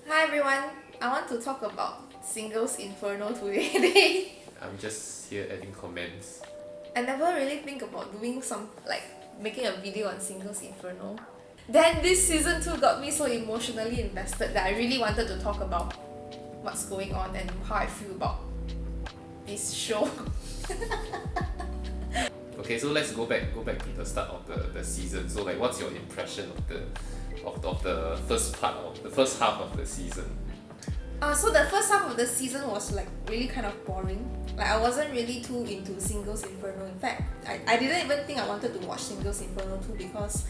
Hi everyone, I want to talk about Singles Inferno today. I'm just here adding comments. I never really think about doing making a video on Singles Inferno. Then this season 2 got me so emotionally invested that I really wanted to talk about what's going on and how I feel about this show. Okay, so let's go back to the start of the season. So like, what's your impression of the first part of the first half of the season? So the first half of the season was like really kind of boring. Like I wasn't really too into Singles Inferno. In fact, I didn't even think I wanted to watch Singles Inferno 2 because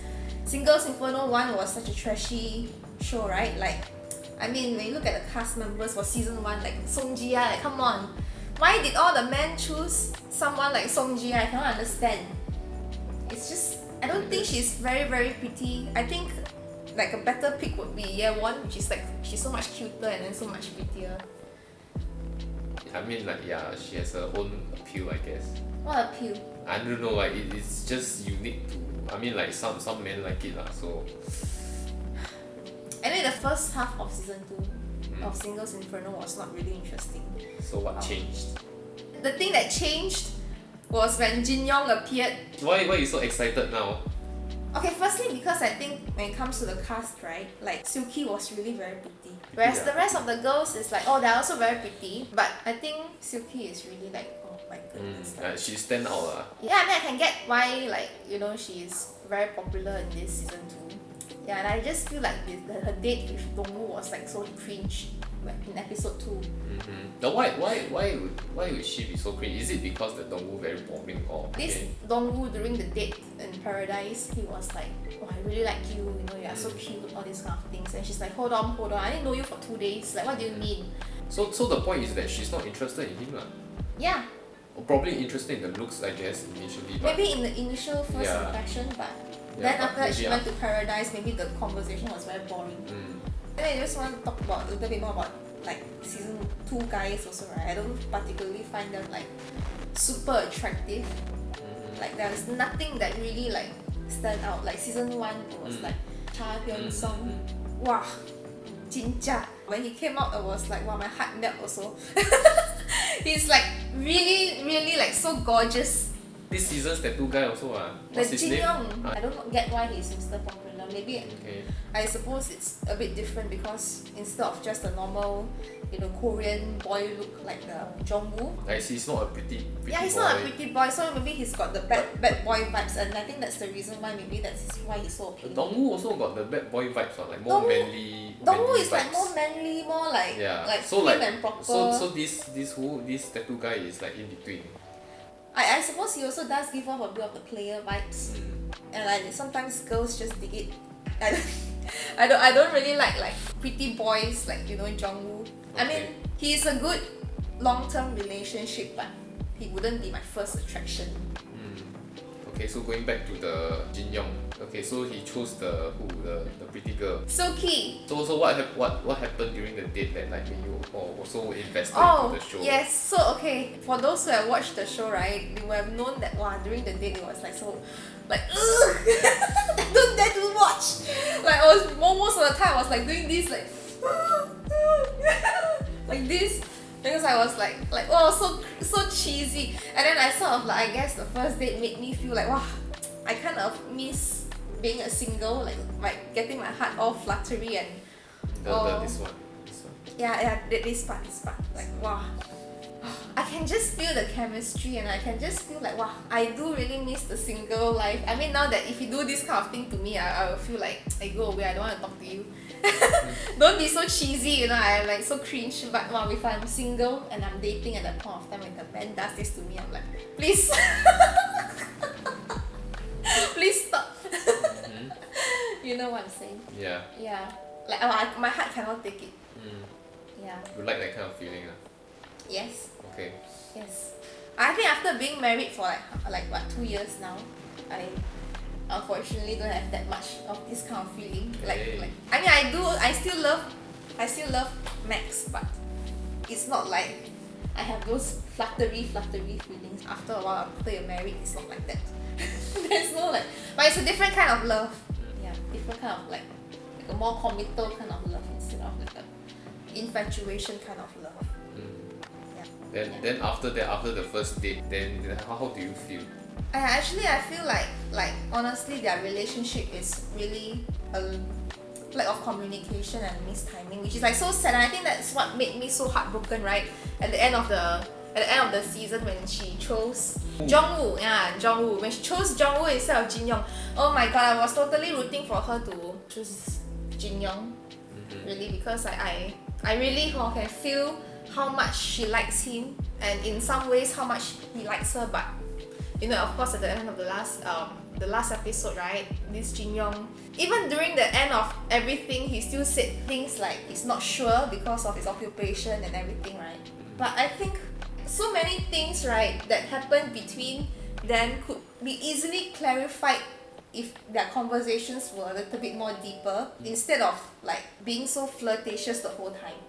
Singles Inferno 1 was such a trashy show, right? Like, I mean, when you look at the cast members for season 1, like Song Ji, like come on. Why did all the men choose someone like Song Ji? I cannot understand. It's just, I don't think she's very, very pretty. I think like a better pick would be Won, which is like, she's so much cuter and then so much prettier. I mean, like, yeah, she has her own appeal, I guess. What appeal? I don't know, like it's just unique to. I mean, like some men like it lah. So anyway, the first half of season 2 of Singles Inferno was not really interesting. So what changed? The thing that changed was when Jin Young appeared. Why are you so excited now? Okay, firstly because I think when it comes to the cast, right, like Silky was really very pretty. Whereas the rest of the girls is like, oh, they're also very pretty. But I think Silky is really like, oh my goodness. She stand out lah. Yeah, I mean I can get why, like, you know, she is very popular in this season 2. Yeah, and I just feel like her date with Dongwoo was like so cringe in episode 2. Now why would she be so cringe? Is it because the Dongwoo very boring or? This Dongwoo during the date in Paradise, he was like, oh, I really like you, you know, you are so cute, all these kind of things. And she's like, hold on, I didn't know you for 2 days. Like, what do you mean? So the point is that she's not interested in him lah. Yeah. Or probably interested in the looks, I guess, initially. But maybe in the initial first impression, but then after that she went to Paradise, maybe the conversation was very boring. And I just want to talk about a little bit more about like season 2 guys also, right? I don't particularly find them like super attractive. Like there's nothing that really like stand out. Like season 1 it was like Cha Hyun Sung. Wow, Jinja. When he came out, it was like, wow, my heart melt also. He's like really like so gorgeous. This season's tattoo guy also What's his name? I don't get why he's Mr. Popular. Maybe I suppose it's a bit different because instead of just a normal, you know, Korean boy look like the Jongwoo. I see, he's not a pretty yeah, he's boy. not a pretty boy, so maybe he's got the bad boy vibes, and I think that's the reason why maybe that's why he's so appealing. Dongwoo also got the bad boy vibes, like more manly. Dongwoo is vibes. like more manly, more like so prim and proper. So this tattoo guy is like in between. I suppose he also does give off a bit of the player vibes, and like sometimes girls just dig it. I don't really like pretty boys like, you know, Jongwoo. I mean, he's a good long-term relationship, but he wouldn't be my first attraction. Okay, so going back to the Jin Young. Okay, so he chose the pretty girl. Silky. So what happened during the date that like made you also invested into the show? Yes. So okay, for those who have watched the show, right, you would have known that during the date it was like so like ugh, I don't dare to watch. Like I was most of the time I was like doing this like like this. Because I was like oh, so cheesy, and then I sort of like, I guess the first date made me feel like, wow, I kind of miss being a single, like getting my heart all fluttery and this one. This part like, wow, I can just feel the chemistry, and I can just feel like, wow, I do really miss the single life. I mean, now that if you do this kind of thing to me, I will feel like, I go away, I don't want to talk to you. Don't be so cheesy, you know, I like so cringe. But wow, if I'm single and I'm dating at that point of time, when the man does this to me, I'm like, please please stop. You know what I'm saying? Yeah. Like my heart cannot take it. Yeah. You like that kind of feeling? Yes. Okay. Yes. I think after being married for like what, 2 years now, I unfortunately don't have that much of this kind of feeling. Like I mean, I still love Max, but it's not like I have those fluttery feelings. After a while, after you're married, it's not like that. There's no like, but it's a different kind of love. Yeah, different kind of like a more committal kind of love instead of like a infatuation kind of love. Then after that, after the first date, then how do you feel? Actually, I feel like honestly, their relationship is really a lack of communication and mistiming, which is like so sad. And I think that's what made me so heartbroken, right? At the end of the season, when she chose Jungwoo, Jungwoo, when she chose Jungwoo instead of Jin Young, oh my god, I was totally rooting for her to choose Jin Young, really, because I really can feel how much she likes him, and in some ways how much he likes her. But you know, of course, at the end of the last episode, right, this Jin Young, even during the end of everything, he still said things like he's not sure because of his occupation and everything, right? But I think so many things, right, that happened between them could be easily clarified if their conversations were a little bit more deeper, instead of like being so flirtatious the whole time.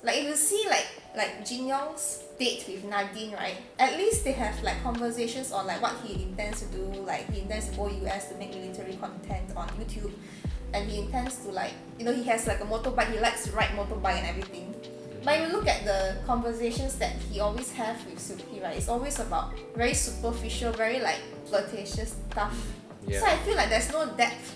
Like if you see like Jin Young's date with Nadine, right, at least they have like conversations on like what he intends to do. Like he intends to go US to make military content on YouTube, and he intends to, like, you know, he has like a motorbike, he likes to ride motorbike and everything. But if you look at the conversations that he always have with Suki, right, it's always about very superficial, very like flirtatious stuff. So I feel like there's no depth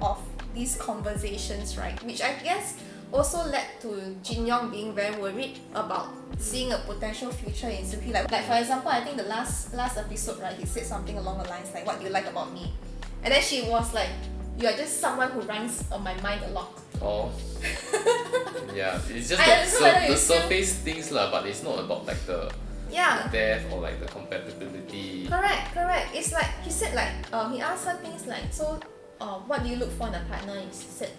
of these conversations, right, which I guess also led to Jin Young being very worried about seeing a potential future in Suki. Like for example, I think the last episode, right, he said something along the lines like, "What do you like about me?" And then she was like, "You are just someone who runs on my mind a lot." Oh. Yeah, it's just the surface things lah, but it's not about like the depth or like the compatibility. Correct. It's like he said, like he asked her things like, so what do you look for in a partner? He said,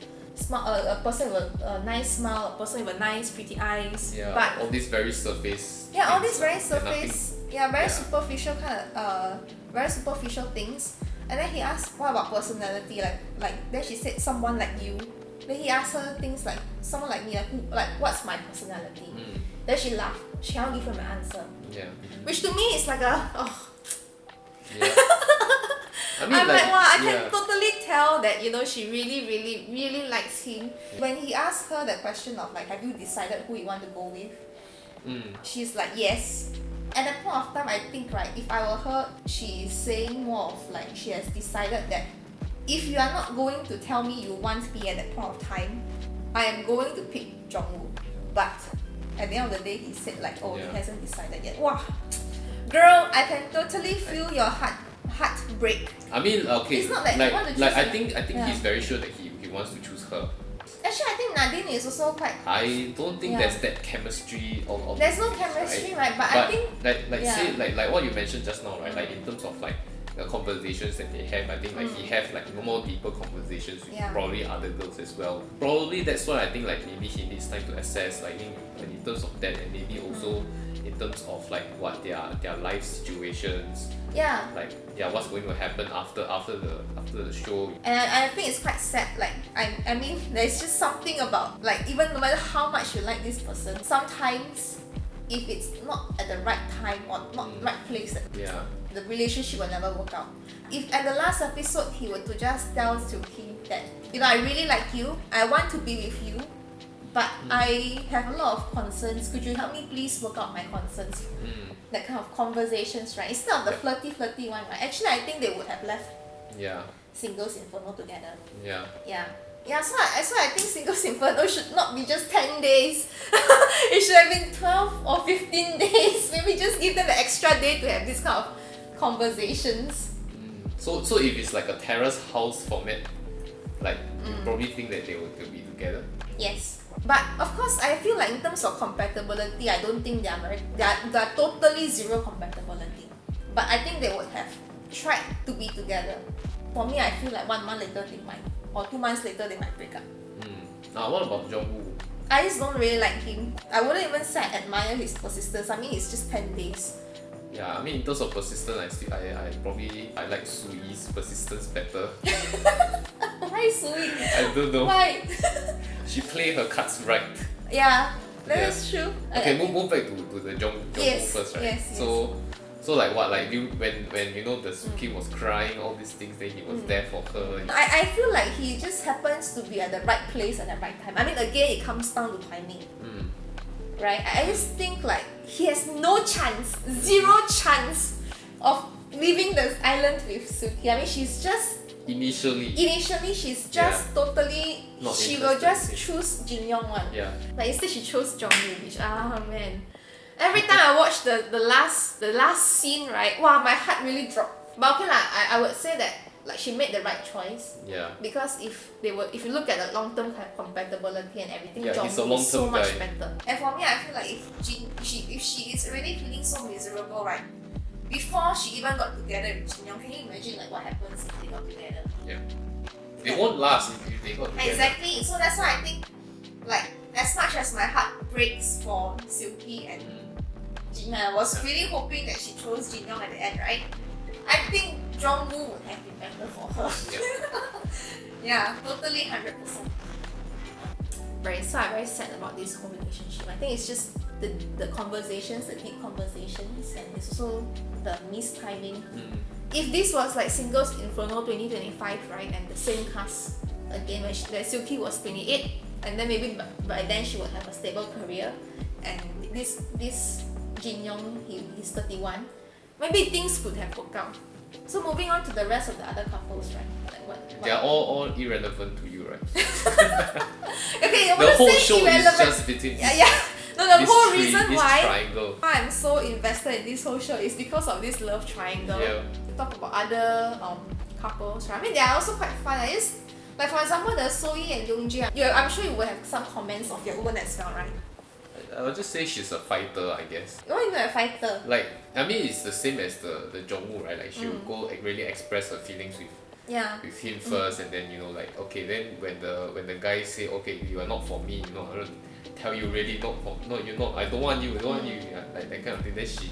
a person with a nice smile, a person with a nice pretty eyes. Yeah, but all these very surface. Yeah, all these very things, surface. Superficial kind of very superficial things. And then he asked, what about personality? Like then she said, someone like you. Then he asked her things like, someone like me, like what's my personality? Then she laughed. She can't give him an answer. Yeah. Which to me is like a Yeah. I mean, I'm like, wow, I can totally tell that, you know, she really likes him. When he asked her the question of like, have you decided who you want to go with? She's like, yes. At that point of time, I think, right, if I were her, she is saying more of like, she has decided that if you are not going to tell me you want me at that point of time, I am going to pick Jungwoo. But at the end of the day, he said like, he hasn't decided yet. Wow, girl, I can totally feel your heart break. I mean, okay, it's not like you want to choose I think he's very sure that he wants to choose her. Actually, I think Nadine is also quite. I don't think there's that chemistry of there's no chemistry, right? But I think say like what you mentioned just now, right? Like in terms of like the conversations that they have, I think like he have like more deeper conversations with probably other girls as well. Probably that's why I think like maybe he needs time to assess, like in terms of that, and maybe also in terms of like what their life situations. What's going to happen after the show. And I think it's quite sad. Like I mean, there's just something about like, even no matter how much you like this person, sometimes if it's not at the right time or not right place, the relationship will never work out. If at the last episode he were to just tell Suki that, you know, I really like you, I want to be with you, but I have a lot of concerns, could you help me please work out my concerns? That kind of conversations, right? Instead of the flirty one, right? Actually, I think they would have left Singles Inferno together. So I think Singles Inferno should not be just 10 days. It should have been 12 or 15 days. Maybe just give them the extra day to have this kind of conversations. So if it's like a terrace house format, like you probably think that they will be together? Yes. But of course, I feel like in terms of compatibility, I don't think they are totally zero compatibility. But I think they would have tried to be together. For me, I feel like 1 month later they might, or 2 months later they might break up. Now what about Jungwoo? I just don't really like him. I wouldn't even say I admire his persistence. I mean, it's just 10 days. Yeah, I mean in terms of persistence, I like Sui's persistence better. Why Sui? I don't know. Why? She played her cards right. Yeah, that is true. Okay, move back to the Jungwoo first, right? Yes. So like what, like you when you know the Suki was crying, all these things, then he was there for her. I feel like he just happens to be at the right place at the right time. I mean, again, it comes down to timing. right? I just think like he has no chance, zero chance of leaving the island with Suki. I mean, she's just Initially she's just totally not she will interested just choose Jin Young one. Yeah. Like instead she chose Jongwoo, which man. Every time I watch the last scene, right? Wow, my heart really dropped. But okay lah, I would say that like she made the right choice. Yeah. Because if you look at the long term compatibility and everything, he's a Jongwoo is so long-term much guy. better. And for me, I feel like if she is already feeling so miserable, right? Before she even got together with Jin Young, can you imagine like what happens if they got together? Yeah. It won't last if they got together. Exactly. So that's why I think like as much as my heart breaks for Silky and Jin Young, I was really hoping that she chose Jin Young at the end, right? I think Jongwoo would have been better for her. Yeah, totally 100%. So I'm very sad about this whole relationship. I think it's just the conversations, the deep conversations, and it's also the mistiming. If this was like Singles Inferno 2025, right, and the same cast again when Silky was 28, and then maybe by then she would have a stable career, and this Jin Young he's 31, maybe things could have worked out. So moving on to the rest of the other couples, right? Like what? They're all irrelevant to you, right? Okay, I the whole show irrelevant. is just between No, the this whole reason this why triangle. I'm so invested in this whole show is because of this love triangle. Yeah. To talk about other couples, right? I mean, they are also quite fun. I just like for example, the Soyi and Yoonji. I'm sure you will have some comments of your own as well, right? I would just say she's a fighter, I guess. What do you mean a fighter? Like, I mean, it's the same as the Jongwoo, right? Like, she will go really express her feelings with him first, and then like okay, then when the guy say okay, you are not for me, I don't tell you really you're not. I don't want you, like that kind of thing. Then she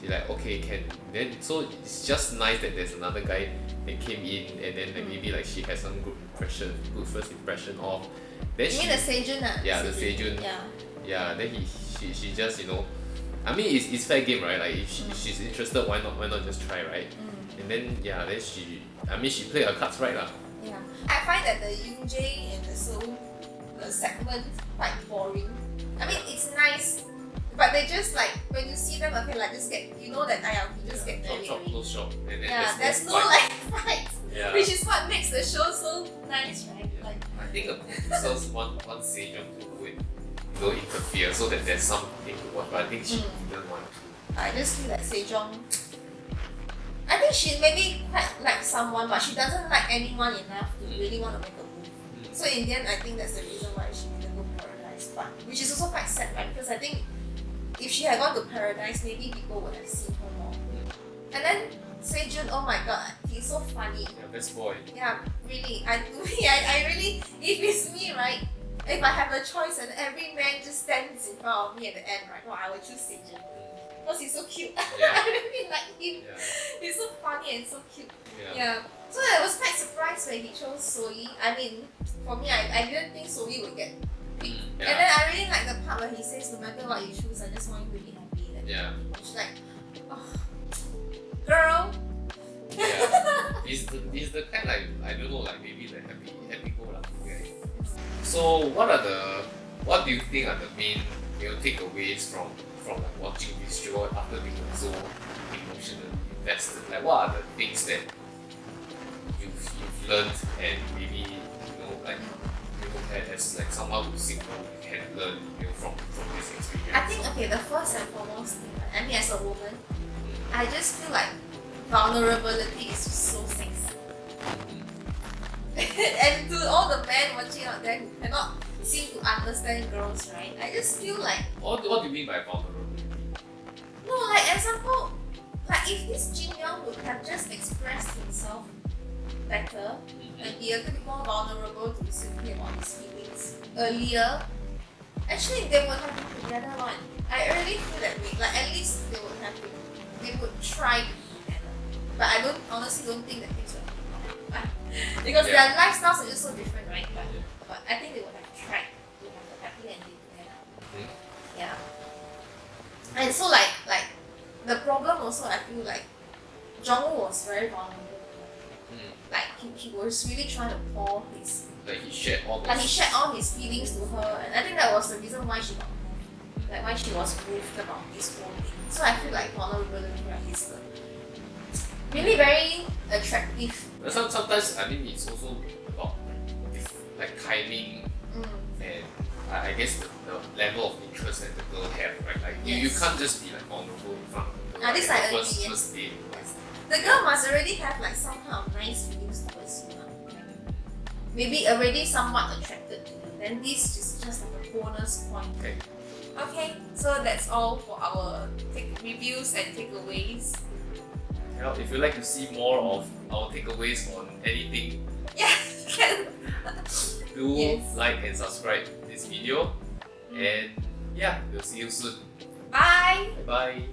like okay can then so it's just nice that there's another guy that came in, and then like, maybe like she has some good first impression of. Then You mean the Sejun? Yeah, the Sejun. Yeah, then she just I mean it's fair game, right? Like if she's interested, why not just try, right? And then then she played her cards right lah. Yeah, I find that the Yoonjae and the segment quite boring. I mean it's nice, but they just like when you see them, okay, like just get you that you just get married. Chop. And then there's no fight. like fight, Yeah. which is what makes the show so nice, right? Yeah. Like I think the producers want Sejong to go and interfere so that there's something to watch, but I think she didn't want to. I just feel like Sejong. I think she maybe quite like someone, but she doesn't like anyone enough to really want to make a move. So in the end, I think that's the reason why she didn't go Paradise. But which is also quite sad, right? Because I think if she had gone to Paradise, maybe people would have seen her more. And then Sejun, oh my god, he's so funny. Yeah, best boy. Yeah, really. I really, if it's me, right? If I have a choice and every man just stands in front of me at the end, right? Well, I would choose Sejun. Because he's so cute. Yeah. I really like him. Yeah. He's so funny and so cute. Yeah. So I was quite surprised when he chose Soyi. I mean, for me, I didn't think Soyi would get picked. Yeah. And then I really like the part where he says, no matter what you choose, I just want you to be happy. Like, Yeah. she's like, oh, girl. Yeah. He's the kind like I don't know, like maybe the happy go lucky guy. So what do you think are the main takeaways from like watching this show after being so emotionally invested? Like what are the things that you've learned and maybe as like someone who's single can learn from this experience? I think okay, the first and foremost thing, I mean as a woman, I just feel like vulnerability is so sexy. And to all the men watching out there who cannot seem to understand girls, right? I just feel like What do you mean by vulnerability? no, like example, like if this Jin Young would have just expressed himself better and be a little bit more vulnerable to Suki about his feelings earlier, actually they would have been together one. I really feel that way. Like at least they would try to be together. But I honestly don't think that things would happen. Because their lifestyles are just so different, right? But I think they would have tried to have a happy ending together. Yeah. And so like the problem also, I feel like Jongwoo was very vulnerable. Like he was really trying to pour his Like he shared all his feelings to her, and I think that was the reason why she got moved. like why she was moved about this whole thing. So I feel like vulnerability, right, is really very attractive. Sometimes I mean it's also about like timing and I guess the level of interest that the girl have, right? Like you can't just be like vulnerable in front of the girl. This like, I first agree. date. The girl must already have like some kind of nice feelings towards you. Maybe already somewhat attracted to you. Then this is just like a bonus point. Okay, so that's all for our reviews and takeaways. Well, if you'd like to see more of our takeaways on anything, can. do like and subscribe this video. And yeah, we'll see you soon. Bye! Bye!